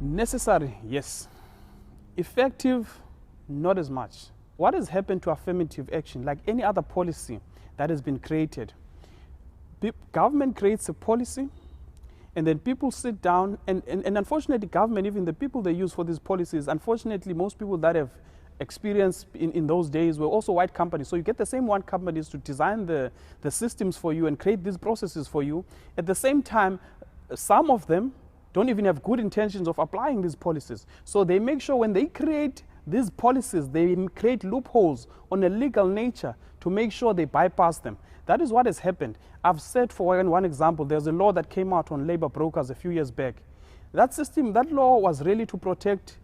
Necessary, yes. Effective, not as much. What has happened to affirmative action, like any other policy that has been created? Government creates a policy, and then people sit down, and unfortunately government, even the people they use for these policies, unfortunately most people that have experience in those days were also white companies. So you get the same white companies to design the systems for you and create these processes for you. At the same time, some of them don't even have good intentions of applying these policies. So they make sure when they create these policies, they create loopholes on a legal nature to make sure they bypass them. That is what has happened. I've said, for one example, there's a law that came out on labor brokers a few years back. That system, that law was really to protect,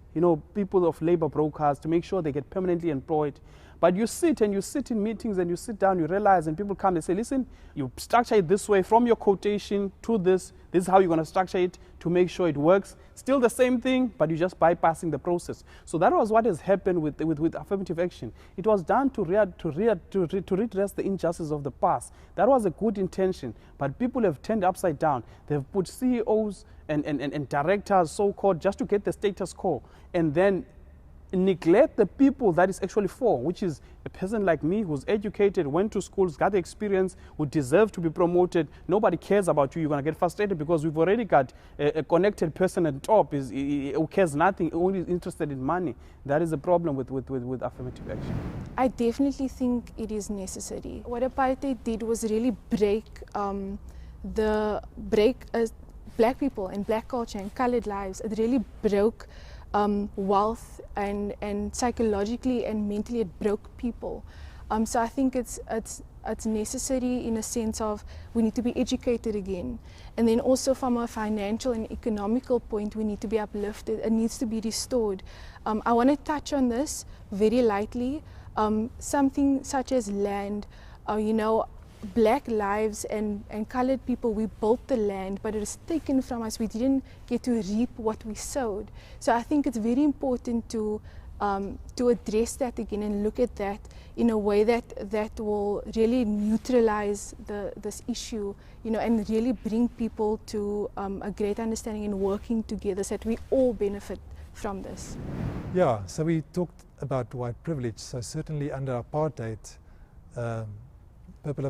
people of labor brokers, to make sure they get permanently employed. But you sit in meetings and you sit down, you realize, and people come and say, listen, you structure it this way from your quotation to this is how you're going to structure it to make sure it works. Still the same thing, but you're just bypassing the process. So that was what has happened with affirmative action. It was done to redress the injustice of the past. That was a good intention, but people have turned upside down. They've put CEOs and directors, so-called, just to get the status quo, and then neglect the people that is actually for, which is a person like me who's educated, went to schools, got the experience, who deserve to be promoted. Nobody cares about you. You're going to get frustrated because we've already got a connected person at the top who cares nothing, only interested in money. That is the problem with affirmative action. I definitely think it is necessary. What apartheid did was really break black people and black culture and colored lives. It really broke wealth and psychologically and mentally it broke people. So I think it's necessary in a sense of we need to be educated again, and then also from a financial and economical point we need to be uplifted. It needs to be restored. I want to touch on this very lightly. Something such as land, black lives and colored people, we built the land, but it was taken from us. We didn't get to reap what we sowed. So I think it's very important to address that again and look at that in a way that will really neutralize this issue, and really bring people to a great understanding and working together so that we all benefit from this. Yeah, so we talked about white privilege. So certainly under apartheid,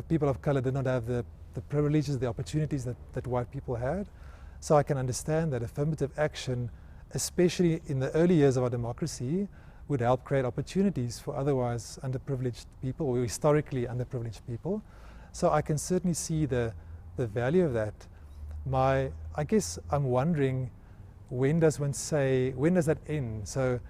people of color did not have the privileges, the opportunities that white people had. So I can understand that affirmative action, especially in the early years of our democracy, would help create opportunities for otherwise underprivileged people or historically underprivileged people. So I can certainly see the value of that. I guess I'm wondering, when does that end? So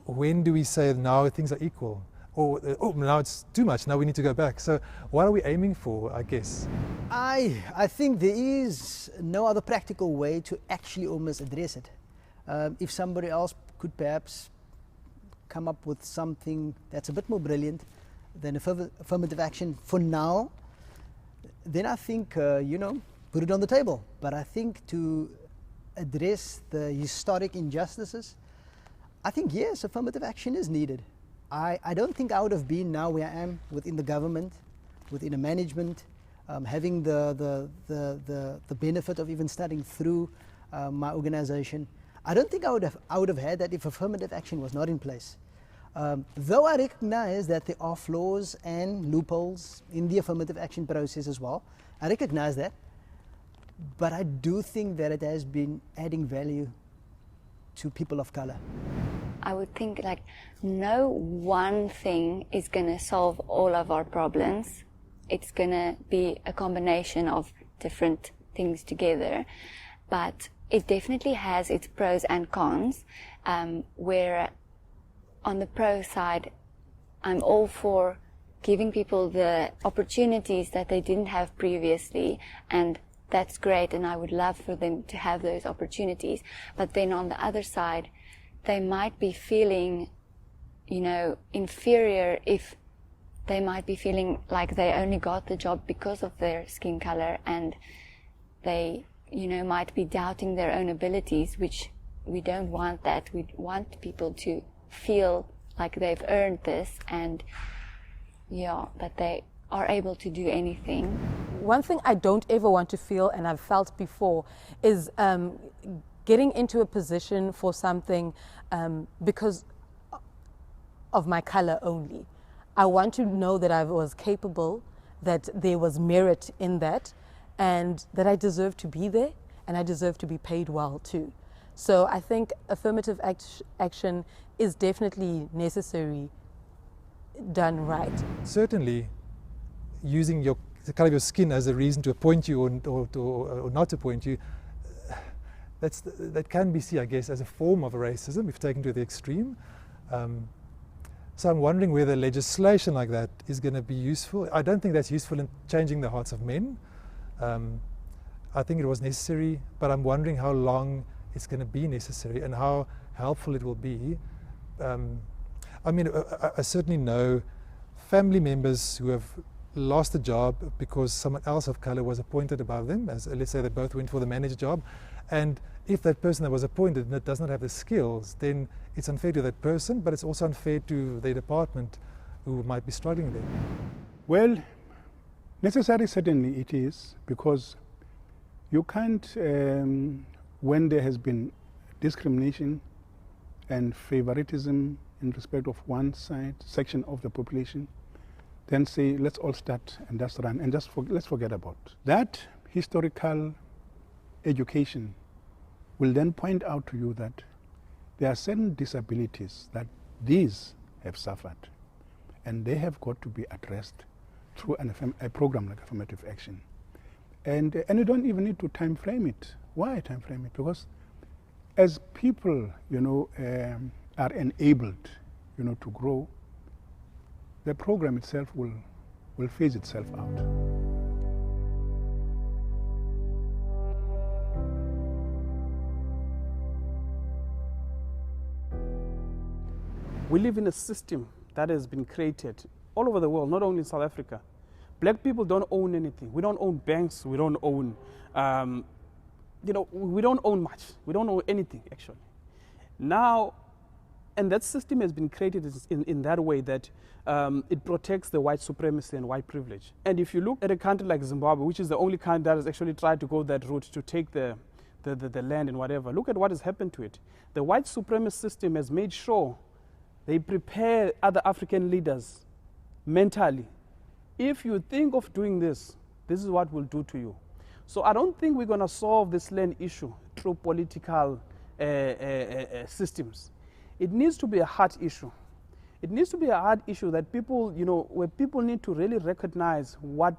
when do we say now things are equal? Or now it's too much, now we need to go back. So what are we aiming for, I guess? I think there is no other practical way to actually almost address it. If somebody else could perhaps come up with something that's a bit more brilliant than affirmative action for now, then I think, put it on the table. But I think to address the historic injustices, I think yes, affirmative action is needed. I don't think I would have been now where I am within the government, within the management, having the benefit of even studying through my organization. I don't think I would have had that if affirmative action was not in place. Though I recognize that there are flaws and loopholes in the affirmative action process as well. I recognize that. But I do think that it has been adding value to people of color. I would think no one thing is going to solve all of our problems. It's going to be a combination of different things together. But it definitely has its pros and cons, where on the pro side, I'm all for giving people the opportunities that they didn't have previously, and that's great, and I would love for them to have those opportunities. But then on the other side, they might be feeling, inferior if they might be feeling like they only got the job because of their skin color, and they, might be doubting their own abilities, which we don't want that. We want people to feel like they've earned this and, that they are able to do anything. One thing I don't ever want to feel, and I've felt before, is getting into a position for something because of my color only. I want to know that I was capable, that there was merit in that, and that I deserve to be there, and I deserve to be paid well too. So I think affirmative action is definitely necessary, done right. Certainly, using the color of your skin as a reason to appoint you or not appoint you, that can be seen, I guess, as a form of racism if taken to the extreme. So I'm wondering whether legislation like that is going to be useful. I don't think that's useful in changing the hearts of men. I think it was necessary, but I'm wondering how long it's going to be necessary and how helpful it will be. I mean, I certainly know family members who have lost a job because someone else of color was appointed above them, as let's say they both went for the manager job, and if that person that was appointed that does not have the skills, then it's unfair to that person, but it's also unfair to the department who might be struggling there. Well, necessary certainly it is, because you can't, when there has been discrimination and favoritism in respect of one section of the population, then say, let's all start and just run and let's forget about that. Historical education will then point out to you that there are certain disabilities that these have suffered, and they have got to be addressed through a program like affirmative action. And you don't even need to time frame it. Why time frame it? Because as people, are enabled, to grow, the program itself will phase itself out. We live in a system that has been created all over the world, not only in South Africa. Black people don't own anything. We don't own banks. We don't own, we don't own much. We don't own anything, actually. Now, and that system has been created in that way that it protects the white supremacy and white privilege. And if you look at a country like Zimbabwe, which is the only country that has actually tried to go that route to take the land and whatever, look at what has happened to it. The white supremacist system has made sure they prepare other African leaders mentally. If you think of doing this, this is what we'll do to you. So I don't think we're going to solve this land issue through political systems. It needs to be a hard issue. It needs to be a hard issue that people, where people need to really recognize what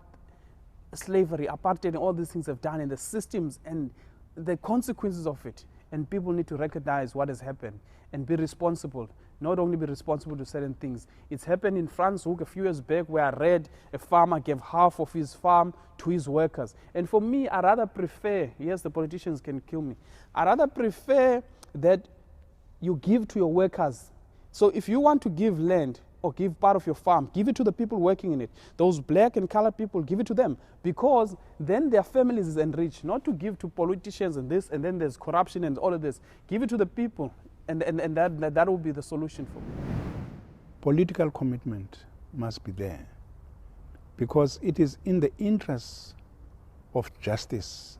slavery, apartheid, and all these things have done, and the systems and the consequences of it. And people need to recognize what has happened and be responsible. Not only be responsible to certain things. It's happened in France a few years back, where I read a farmer gave half of his farm to his workers. And for me, I rather prefer, yes, the politicians can kill me, I rather prefer that you give to your workers. So if you want to give land or give part of your farm, give it to the people working in it. Those black and colored people, give it to them, because then their families is enriched. Not to give to politicians and this, and then there's corruption and all of this. Give it to the people, and that will be the solution for me. Political commitment must be there, because it is in the interests of justice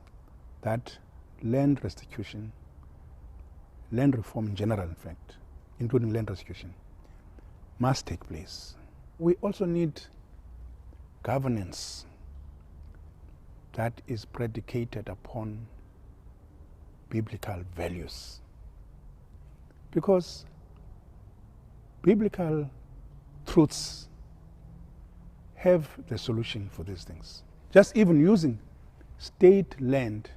that land restitution, land reform in general, in fact, including land restitution, must take place. We also need governance that is predicated upon biblical values, because biblical truths have the solution for these things. Just even using state land,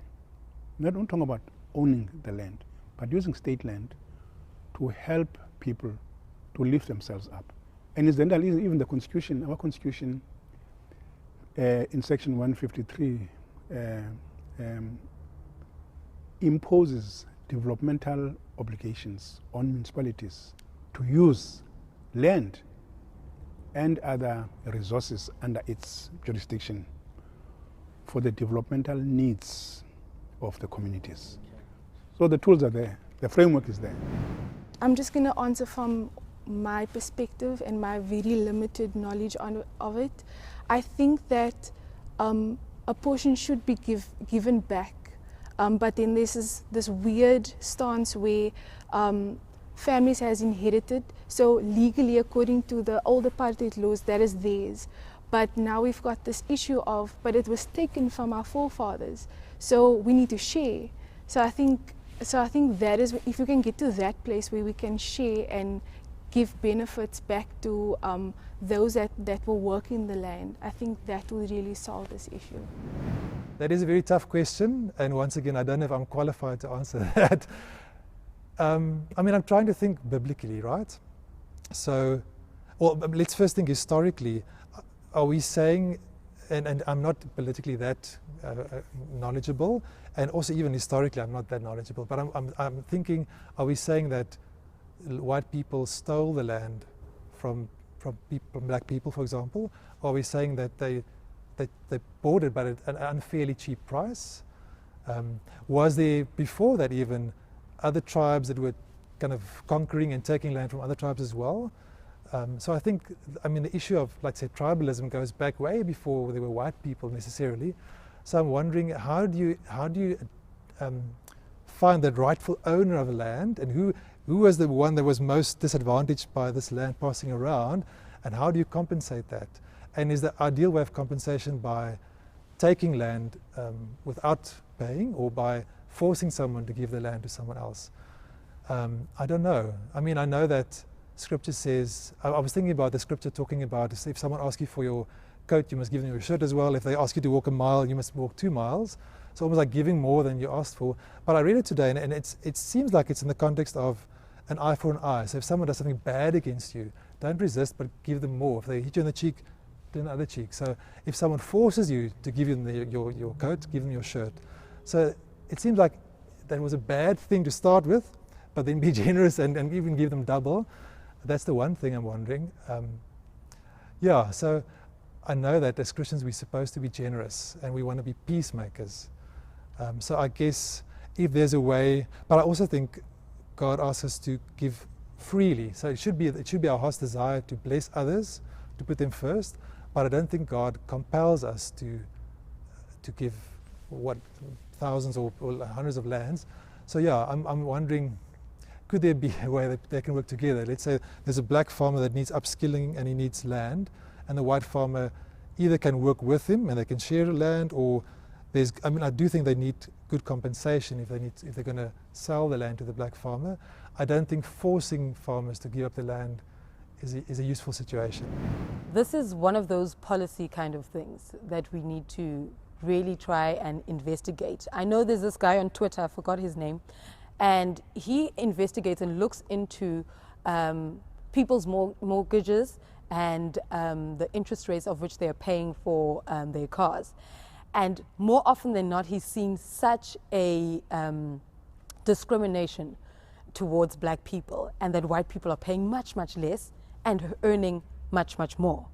not talking about owning the land, but using state land to help people to lift themselves up. And incidentally, even the Constitution, our Constitution, in Section 153, imposes developmental obligations on municipalities to use land and other resources under its jurisdiction for the developmental needs of the communities. So the tools are there, the framework is there. I'm just going to answer from my perspective and my very limited knowledge of it. I think that a portion should be given back But then there's this weird stance where families has inherited. So legally, according to the old apartheid laws, that is theirs. But now we've got this issue of, but it was taken from our forefathers. So we need to share. So I think that is, if we can get to that place where we can share and give benefits back to those that will work in the land, I think that will really solve this issue. That is a very tough question, and once again, I don't know if I'm qualified to answer that. I mean, I'm trying to think biblically, right? So, well, let's first think historically. Are we saying, and I'm not politically that knowledgeable, and also even historically I'm not that knowledgeable, but I'm thinking, are we saying that white people stole the land from black people, for example? Or are we saying that they bought it but at an unfairly cheap price? Was there before that even other tribes that were kind of conquering and taking land from other tribes as well? So I think, I mean, the issue of, let's say, tribalism goes back way before there were white people necessarily. So I'm wondering, how do you find the rightful owner of a land, and who was the one that was most disadvantaged by this land passing around, and how do you compensate that? And is the ideal way of compensation by taking land without paying, or by forcing someone to give the land to someone else? I don't know. I mean, I know that Scripture says, I was thinking about the Scripture talking about if someone asks you for your coat, you must give them your shirt as well. If they ask you to walk a mile, you must walk 2 miles. It's almost like giving more than you asked for. But I read it today, and it seems like it's in the context of an eye for an eye. So if someone does something bad against you, don't resist, but give them more. If they hit you in the cheek, do in the other cheek. So if someone forces you to give them your coat, give them your shirt. So it seems like that was a bad thing to start with, but then be generous and even give them double. That's the one thing I'm wondering. Yeah, so I know that as Christians we're supposed to be generous and we want to be peacemakers. So I guess if there's a way, but I also think God asks us to give freely. So it should be our heart's desire to bless others, to put them first. But I don't think God compels us to give thousands or hundreds of lands. So yeah, I'm wondering, could there be a way that they can work together? Let's say there's a black farmer that needs upskilling and he needs land, and the white farmer either can work with him and they can share the land, or I do think they need good compensation if they're going to sell the land to the black farmer. I don't think forcing farmers to give up the land is a useful situation. This is one of those policy kind of things that we need to really try and investigate. I know there's this guy on Twitter, I forgot his name, and he investigates and looks into people's mortgages and the interest rates of which they are paying for their cars. And more often than not, he's seen such a discrimination towards black people, and that white people are paying much, much less and earning much, much more.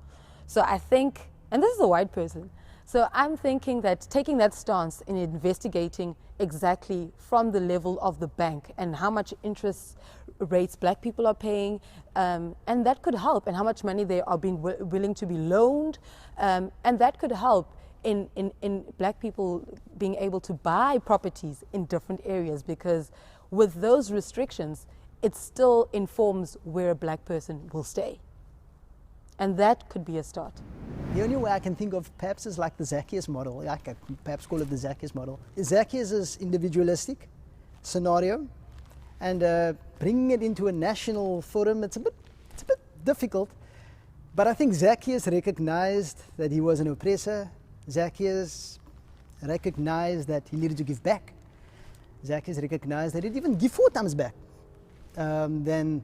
So I think, and this is a white person, so I'm thinking that taking that stance in investigating exactly from the level of the bank and how much interest rates black people are paying, and that could help, and how much money they are being willing to be loaned, and that could help in black people being able to buy properties in different areas, because with those restrictions, it still informs where a black person will stay. And that could be a start. The only way I can think of perhaps is like the Zacchaeus model. I could perhaps call it the Zacchaeus model. Zacchaeus is individualistic scenario, and bringing it into a national forum, it's a bit difficult. But I think Zacchaeus recognized that he was an oppressor. Zacchaeus recognized that he needed to give back. Zacchaeus recognized that he'd even give 4 times back and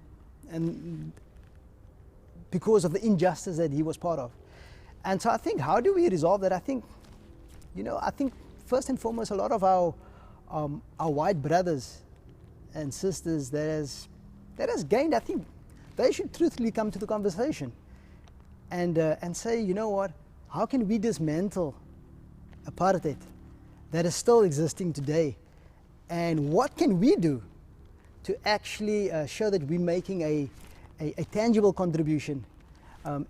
because of the injustice that he was part of. And so I think, how do we resolve that? I think first and foremost, a lot of our white brothers and sisters that has gained, I think they should truthfully come to the conversation and say, you know what, how can we dismantle apartheid that is still existing today? And what can we do to actually show that we're making a tangible contribution,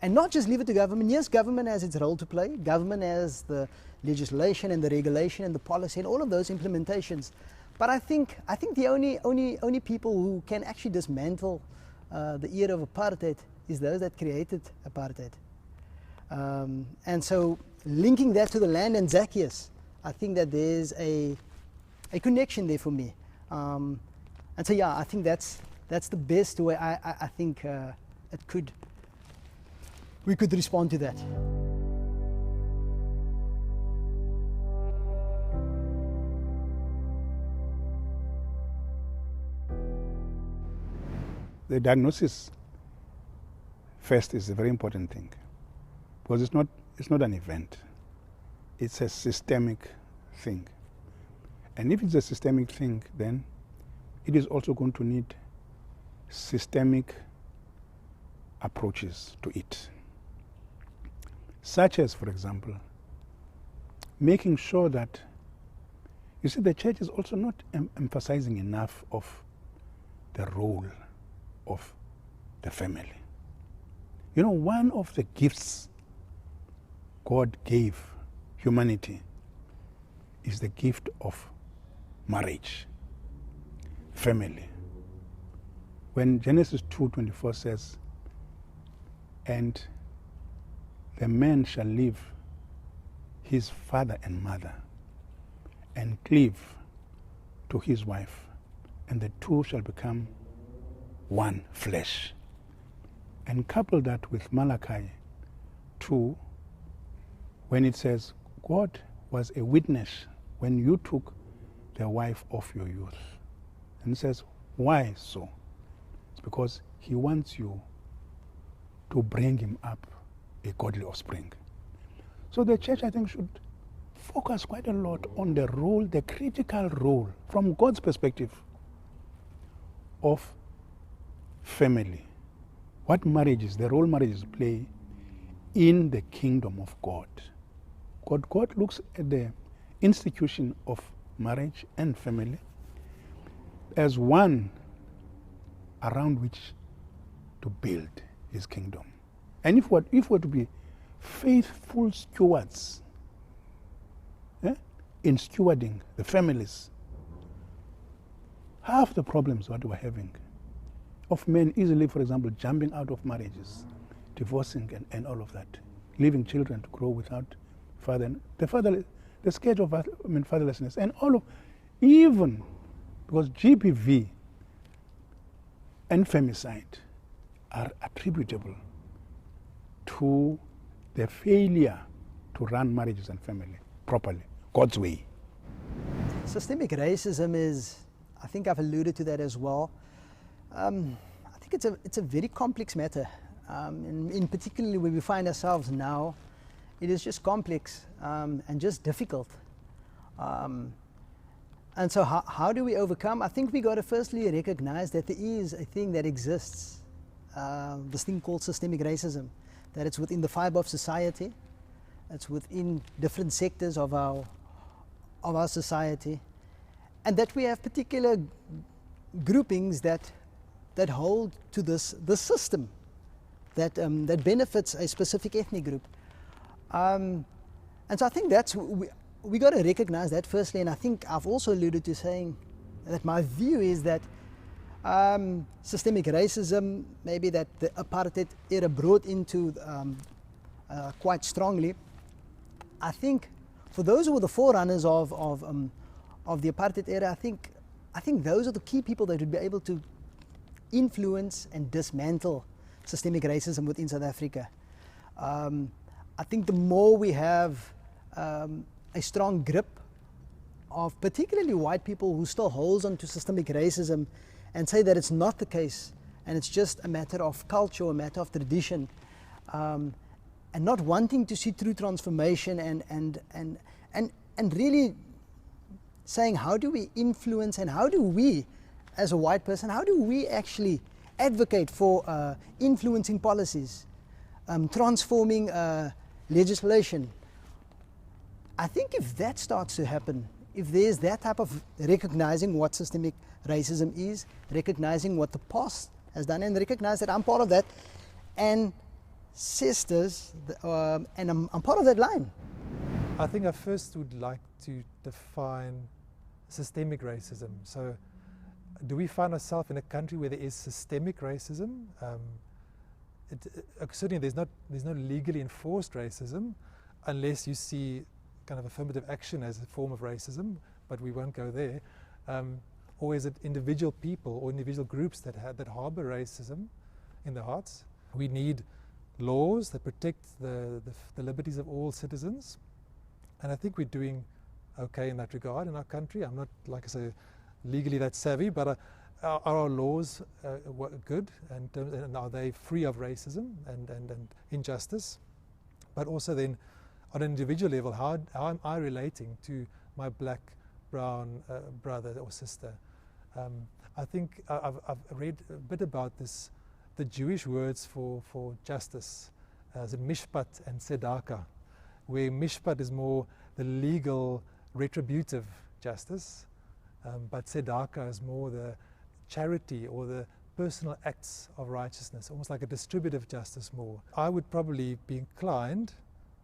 and not just leave it to government? Yes, government has its role to play. Government has the legislation and the regulation and the policy and all of those implementations. But I think the only people who can actually dismantle the era of apartheid is those that created apartheid. And so linking that to the land and Zacchaeus, I think that there's a connection there for me. And so yeah, I think that's the best way I think we could respond to that. The diagnosis first is a very important thing, because it's not an event, it's a systemic thing. And if it's a systemic thing, then it is also going to need systemic approaches to it, such as, for example, making sure that, you see, the church is also not emphasizing enough of the role of the family. You know, one of the gifts God gave humanity is the gift of marriage, family. When Genesis 2:24 says, and the man shall leave his father and mother and cleave to his wife, and the two shall become one flesh. And couple that with Malachi 2, when it says, God was a witness when you took the wife of your youth. And it says, why so? It's because he wants you to bring him up a godly offspring. So the church, I think, should focus quite a lot on the role, the critical role, from God's perspective, of family. What marriages, the role marriages play in the kingdom of God. God looks at the institution of marriage and family as one around which to build his kingdom. And if we're to be faithful stewards in stewarding the families, half the problems what we're having of men easily, for example, jumping out of marriages, divorcing and all of that, leaving children to grow without father, the scourge of fatherlessness, and all of, even because GBV and femicide are attributable to the failure to run marriages and family properly, God's way. Systemic racism is, I think I've alluded to that as well. I think it's a very complex matter, in particularly where we find ourselves now. It is just complex and just difficult. And so how do we overcome? I think we got to firstly recognize that there is a thing that exists, this thing called systemic racism, that it's within the fiber of society, it's within different sectors of our society, and that we have particular groupings that hold to this system that benefits a specific ethnic group. And so I think that's we got to recognize that firstly, and I think I've also alluded to saying that my view is that systemic racism, maybe that the apartheid era brought into quite strongly. I think for those who were the forerunners of the apartheid era, I think those are the key people that would be able to influence and dismantle systemic racism within South Africa. I think the more we have a strong grip of particularly white people who still holds on to systemic racism and say that it's not the case and it's just a matter of culture, a matter of tradition, and not wanting to see true transformation and really saying how do we influence and how do we, as a white person, how do we actually advocate for influencing policies, transforming legislation. I think if that starts to happen, if there's that type of recognizing what systemic racism is, recognizing what the past has done, and recognize that I'm part of that, and sisters, and I'm part of that line. I think I first would like to define systemic racism. So, do we find ourselves in a country where there is systemic racism? Certainly there's no legally enforced racism unless you see kind of affirmative action as a form of racism, but we won't go there. Or is it individual people or individual groups that harbor racism in their hearts? We need laws that protect the liberties of all citizens, and I think we're doing okay in that regard in our country. I'm not, like I say, legally that savvy, but are our laws good, and are they free of racism and injustice? But also then, on an individual level, how am I relating to my black, brown brother or sister? I think I've read a bit about this, the Jewish words for justice, the mishpat and tzedakah, where mishpat is more the legal, retributive justice, but tzedakah is more the charity or the personal acts of righteousness, almost like a distributive justice more. I would probably be inclined,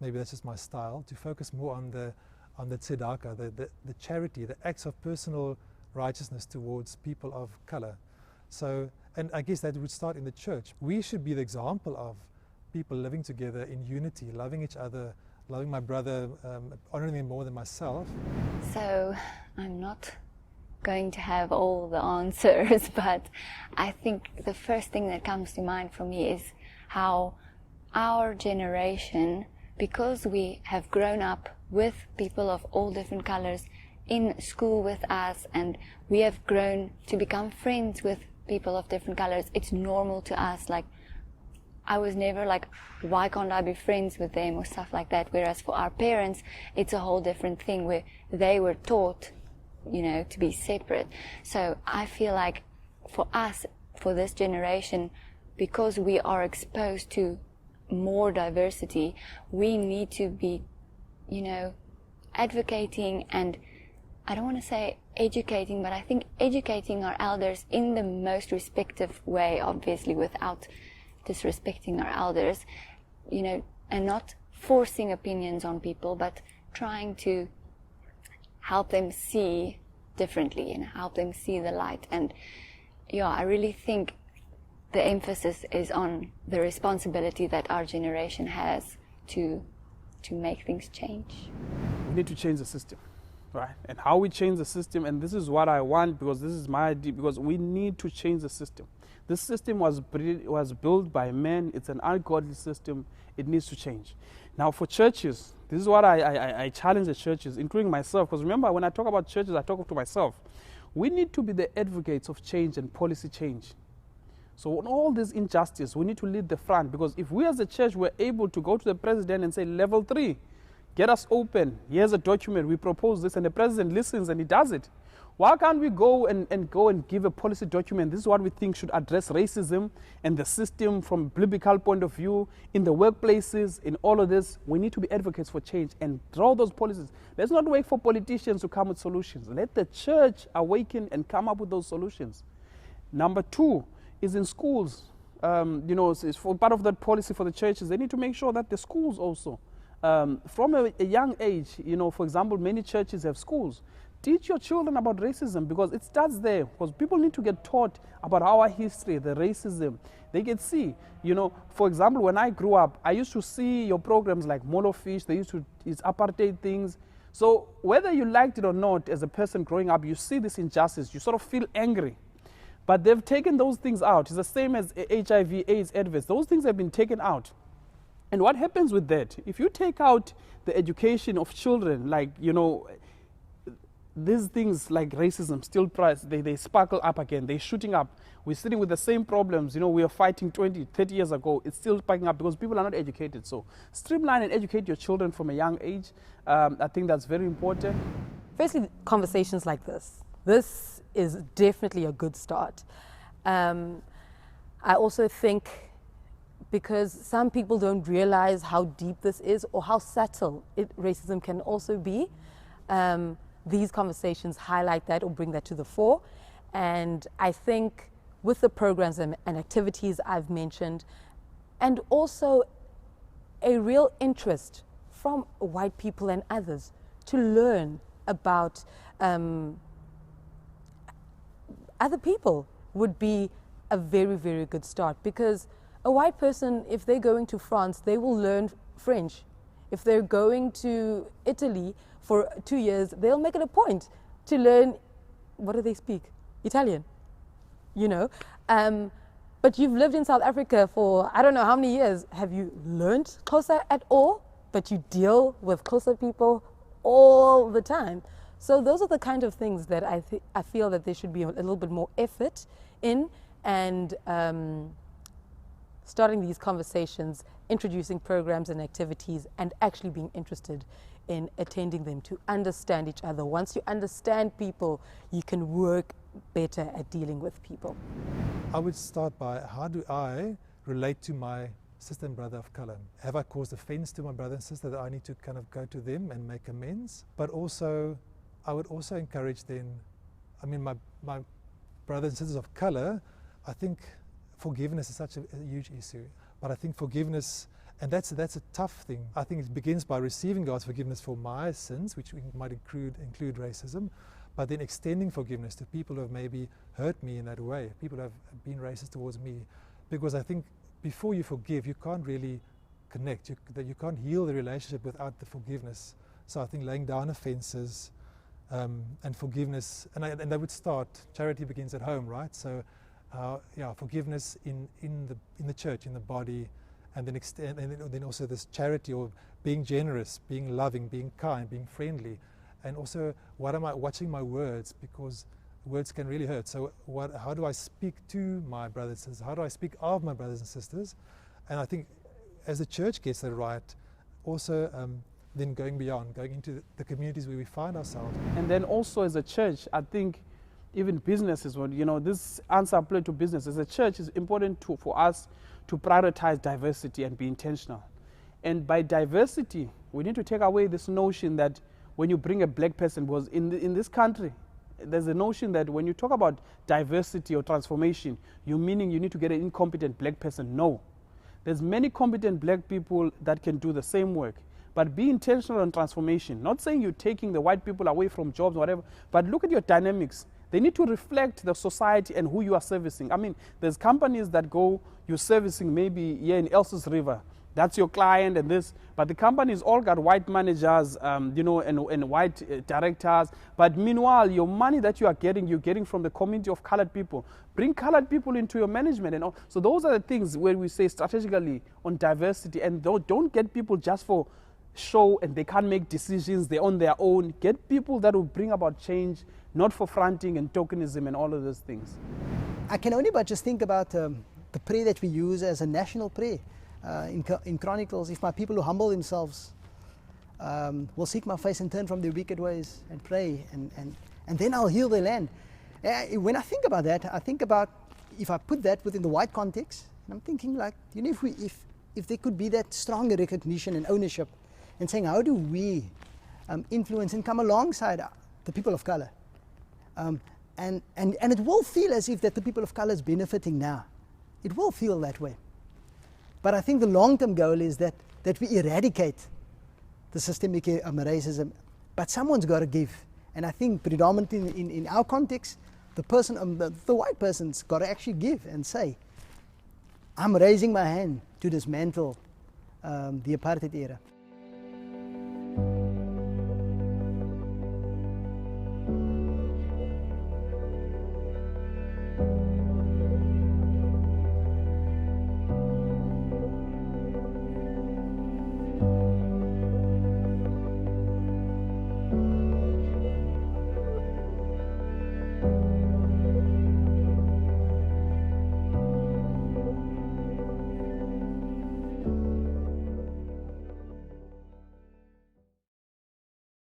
maybe that's just my style, to focus more on the tzedakah, the charity, the acts of personal righteousness towards people of color. So, and I guess that would start in the church. We should be the example of people living together in unity, loving each other, loving my brother, honoring him more than myself. So I'm not going to have all the answers, but I think the first thing that comes to mind for me is how our generation, because we have grown up with people of all different colors in school with us, and we have grown to become friends with people of different colors, it's normal to us. Like, I was never like, why can't I be friends with them or stuff like that? Whereas for our parents, it's a whole different thing where they were taught, you know, to be separate. So I feel like for us, for this generation, because we are exposed to more diversity, we need to be, you know, advocating, and I don't want to say educating, but I think educating our elders in the most respectful way, obviously without disrespecting our elders, you know, and not forcing opinions on people, but trying to help them see differently and help them see the light. And yeah, I really think the emphasis is on the responsibility that our generation has to make things change. We need to change the system, right? And how we change the system, and this is what I want, because this is my idea, because we need to change the system. This system was built by men. It's an ungodly system. It needs to change. Now for churches, this is what I challenge the churches, including myself, because remember, when I talk about churches, I talk to myself. We need to be the advocates of change and policy change. So on all this injustice, we need to lead the front, because if we as a church were able to go to the president and say, level 3, get us open, here's a document, we propose this, and the president listens and he does it. Why can't we go and give a policy document? This is what we think should address racism and the system from a biblical point of view, in the workplaces, in all of this. We need to be advocates for change and draw those policies. Let's not wait for politicians to come with solutions. Let the church awaken and come up with those solutions. Number 2 is in schools. You know, it's for part of that policy for the churches. They need to make sure that the schools also, from a young age, you know, for example, many churches have schools. Teach your children about racism, because it starts there. Because people need to get taught about our history, the racism. They can see, you know, for example, when I grew up, I used to see your programs like Molo Fish. They used to, it's apartheid things. So whether you liked it or not, as a person growing up, you see this injustice, you sort of feel angry. But they've taken those things out. It's the same as HIV, AIDS, adverts. Those things have been taken out. And what happens with that? If you take out the education of children, like, you know, these things like racism still they sparkle up again. They're shooting up. We're sitting with the same problems, you know, we were fighting 20, 30 years ago. It's still sparking up because people are not educated. So streamline and educate your children from a young age. I think that's very important. Firstly, conversations like this is definitely a good start. I also think, because some people don't realize how deep this is or how subtle racism can also be, these conversations highlight that or bring that to the fore. And I think with the programs and activities I've mentioned, and also a real interest from white people and others to learn about other people would be a very, very good start, because a white person, if they're going to France, they will learn French. If they're going to Italy for 2 years, they'll make it a point to learn, what do they speak? Italian, you know. But you've lived in South Africa for I don't know how many years. Have you learned Xhosa at all? But you deal with Xhosa people all the time. So those are the kind of things that I feel that there should be a little bit more effort in, and starting these conversations, introducing programs and activities, and actually being interested in attending them to understand each other. Once you understand people, you can work better at dealing with people. I would start by, how do I relate to my sister and brother of color? Have I caused offense to my brother and sister that I need to kind of go to them and make amends? But also, I would also encourage them, I mean, my brothers and sisters of color, I think forgiveness is such a huge issue. But I think forgiveness, and that's a tough thing. I think it begins by receiving God's forgiveness for my sins, which might include racism, but then extending forgiveness to people who have maybe hurt me in that way, people who have been racist towards me. Because I think before you forgive, you can't really connect. You can't heal the relationship without the forgiveness. So I think laying down offenses and forgiveness, and I would start, charity begins at home, right? So forgiveness in the church, in the body, and then also this charity, or being generous, being loving, being kind, being friendly. And also, what am I watching my words, because words can really hurt. So how do I speak to my brothers and sisters? How do I speak of my brothers and sisters? And I think as the church gets that right, also then going beyond, going into the communities where we find ourselves. And then also as a church, I think even businesses, this answer applies to business. As a church, it's important for us to prioritize diversity and be intentional. And by diversity, we need to take away this notion that when you bring a black person, because in this country, there's a notion that when you talk about diversity or transformation, you're meaning you need to get an incompetent black person. No. There's many competent black people that can do the same work. But be intentional on transformation. Not saying you're taking the white people away from jobs or whatever, but look at your dynamics. They need to reflect the society and who you are servicing. I mean, there's companies that you're servicing maybe here in Elsa's River. That's your client and this, but the companies all got white managers, and white directors. But meanwhile, your money that you're getting from the community of colored people. Bring colored people into your management and all. So those are the things where we say strategically on diversity, and don't get people just for show and they can't make decisions, they're on their own. Get people that will bring about change, not for fronting and tokenism and all of those things. I can only but just think about the prayer that we use as a national prayer. In Chronicles, if my people who humble themselves will seek my face and turn from their wicked ways and pray, and then I'll heal their land. When I think about that, I think about if I put that within the white context, and I'm thinking like, if there could be that stronger recognition and ownership, and saying how do we influence and come alongside the people of color, and it will feel as if that the people of color is benefiting now. It will feel that way. But I think the long-term goal is that we eradicate the systemic racism, but someone's got to give. And I think predominantly in our context, the white person's got to actually give and say, I'm raising my hand to dismantle the apartheid era.